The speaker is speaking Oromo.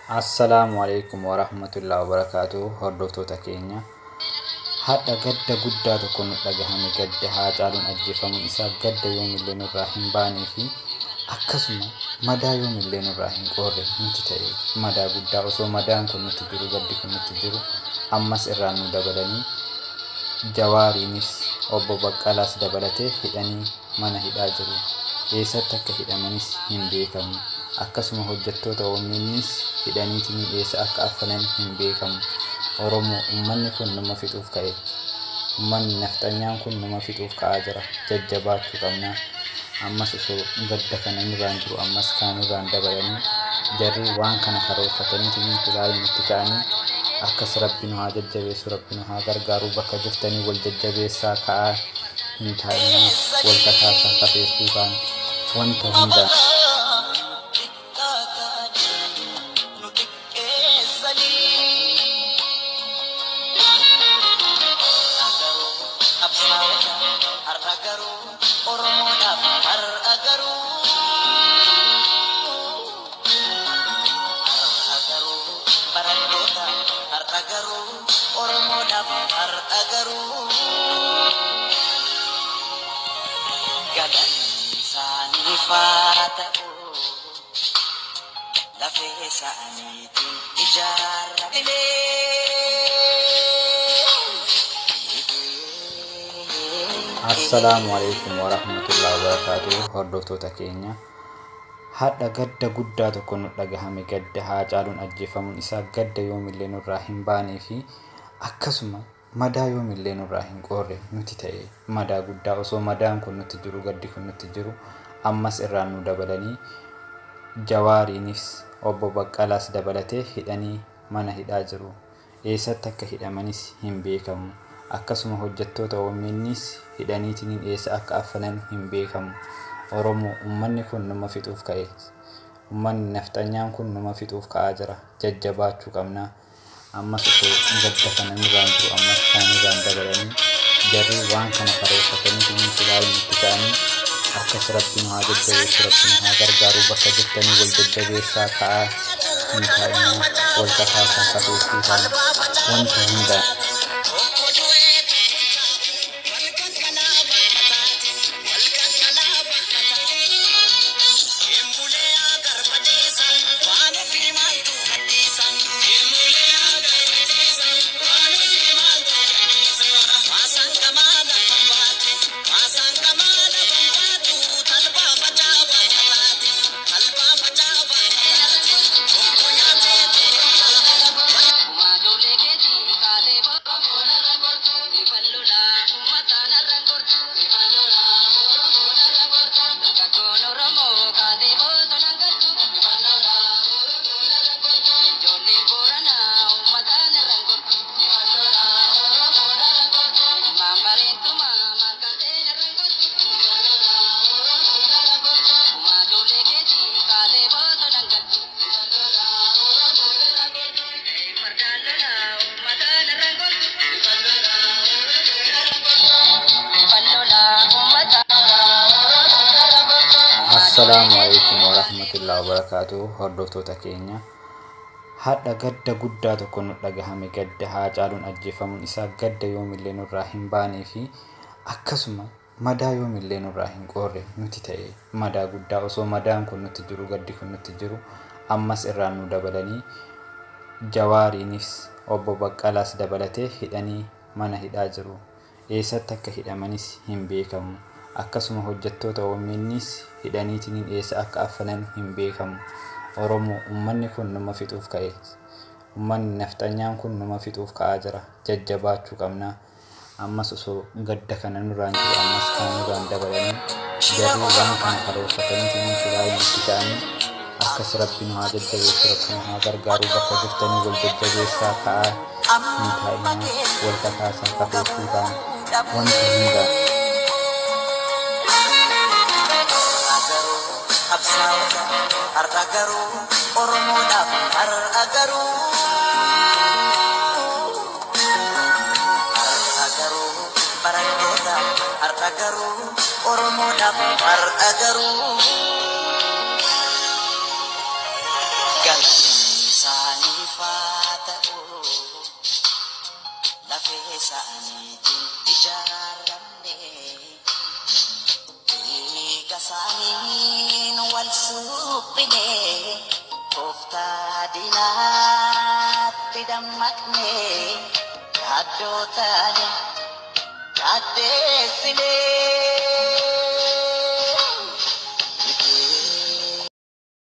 Assalamualaikum warahmatullahi wabarakatuh. Hordoftoota keenya hadda gadda guddaa tokko nu dhagahame gadda haa caaluun ajjeefamuun isaa gadda yoomillee nurraa hin baanee fi akkasuma madaa yoomillee nurraa hin qoorre nuti ta'e madaa guddaa osoo madaan kun nutti jiru gaddi kun nutti jiru ammas irraan nu dabalanii Jawaariinis obbo Baqqalaas dabalatee hidhanii mana hidhaa jiru. Eessatti akka hidhamanis hin beekamu. Akkasuma hojjettoota OMNs hidhaniitiin eessa akka affanan hin beekamu. Oromoo ummanni kun nama fixuuf ka'e. Ummanni nafxanyaan kun nama fixuuf ka'aa jira. Jajjabaachuu qabna. Ammas osoo gadda kana nurraan jiru ammas kaanurraan dabalanii jarri waan kana karoorfataniitiin ilaaluun itti ka'anii akkas Rabbi nu haa jajjabeessu, Rabbi nu haa gargaaru. Bakka jirtanii wal jajjabeessaa ka'aa hin taa'inaa wal kakaasaa kafeessuudhaan wanta hundaan. Assalamualaikum warahmatullahi wabarakatuh. Hordoftoota keenya hadda gadda guddaa tokko nu dhagahame gadda haa caaluun ajjeefamuun isaa gadda yoomillee nurraa hin baanee fi akkasuma madaa yoomillee nurraa hin qoorre nuti ta'e madaa guddaa osoo madaan kun nutti jiru gaddi kun nutti jiru ammas irraan nu dabalanii Jawaariinis obbo Baqqalaas dabalatee hidhanii mana hidhaa jiru. Eessatti akka hidhamanis hin beekamu. Akkasuma hojjettoota OMNs hidhaniitiin eessa akka affanan hin beekamu. Oromoo ummanni kun nama fixuuf ka'e. Ummanni nafxanyaan kun nama fixuuf ka'aa jira. Jajjabaachuu qabna. Ammas osoo gadda kana nurraan jiru ammas kaanurraan dabalanii jarri waan kana karoorfataniitiin ilaaluun itti ka'anii akkas Rabbi nu haa jajjabeessu, Rabbi nu haa gargaaru. Bakka jirtanii wal jajjabeessaa ka'aa hin taa'inaa wal kakaasaa kafeessuudhaan wanta hundaan. Assalamualaikum warahmatullahi wabarakatuh. Hordoftoota keenya hadda gadda guddaa tokko nu dhagahame gadda haa caaluun ajjeefamuun isaa gadda yoomillee nurraa hin baanee fi akkasuma madaa yoomillee nurraa hin qoorre nuti ta'e madaa guddaa osoo madaan kun nutti jiru gaddi kun nutti jiru ammas irraan nu dabalanii Jawaariinis obbo Baqqalaas dabalatee hidhanii mana hidhaa jiru. Eessatti akka hidhamanis hin beekamu. Akkasuma hojjettoota OMNs hidhaniitiin eessa akka affanan hin beekamu. Oromoo ummanni kun nama fixuuf ka'e. Ummanni nafxanyaan kun nama fixuuf ka'aa jira. Jajjabaachuu qabna. Ammas osoo gadda kana nurraan jiru ammas kaanurraan dabalanii jarri waan kana karoorfataniitiin ilaaluun itti ka'anii akkas Rabbi nu haa jajjabeessu, Rabbi nu haa gargaaru. Bakka jirtanii wal jajjabeessaa ka'aa hin taa'inaa wal kakaasaa kafeessuudhaan wanta hundaan. Aragaru Oromoodhaaf aragaru barattoota aragaru Oromoodhaaf aragaru galanisa keessaaniitiin ijaaramne dhiiga isaaniin wal suphine kooftaa diinaatti dammaqne yaaddoo taane yaaddeessine.